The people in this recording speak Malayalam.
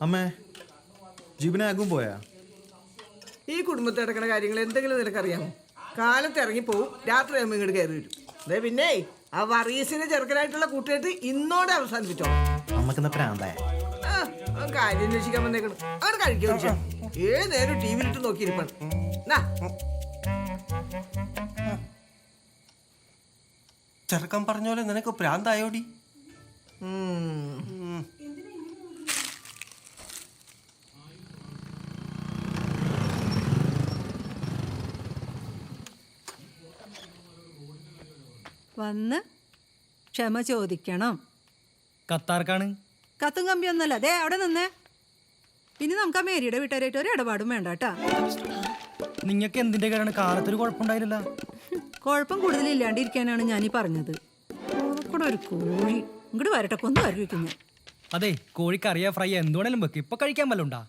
അമ്മേ ജീവനാകും പോയാ? ഈ കുടുംബത്തിൽ നടക്കുന്ന കാര്യങ്ങൾ എന്തെങ്കിലും നിനക്കറിയാമോ? കാലത്ത് ഇറങ്ങിപ്പോവും, രാത്രി ആകുമ്പോൾ ഇങ്ങോട്ട് കയറി വരും. അതെ പിന്നെ ആ വറീസിന് ചെറുക്കനായിട്ടുള്ള കൂട്ടുകെട്ട് ഇന്നോടെ അവസാനിപ്പിച്ചോ. അമ്മക്കെന്താ പ്രാന്തായ? കാര്യം അന്വേഷിക്കാൻ വന്നേക്കണം. അങ്ങനെ കഴിക്കുക ഏത് നേരം ടി വിയിലിട്ട് നോക്കിയിരിപ്പാണ്. ചെറുക്കൻ പറഞ്ഞ പോലെ നിനക്ക് പ്രാന്തായോടി? വന്ന് ക്ഷമ ചോദിക്കണം. കത്താർക്കാണ്? കത്തും കമ്പിയൊന്നല്ല. അതെ അവിടെ നിന്നേ. ഇനി നമുക്ക് ആ മേരിയുടെ വീട്ടുകാരായിട്ട് ഒരു ഇടപാടും വേണ്ട കേട്ടാ. നിങ്ങൾക്ക് എന്തിന്റെ കാര്യമാണ്? കാലത്തൊരു കുഴപ്പമുണ്ടായില്ല. കുഴപ്പം കൂടുതലില്ലാണ്ടിരിക്കാനാണ് ഞാനീ പറഞ്ഞത്. കൂടെ ഒരു കോഴി ഇങ്ങോട്ട് വരട്ടെ, കൊന്നു വരവിക്കുന്നു. അതെ, കോഴിക്കറിയാ ഫ്രൈ എന്തുവേണേലും വെക്ക്. ഇപ്പൊ കഴിക്കാൻ വല്ലതുണ്ടാ?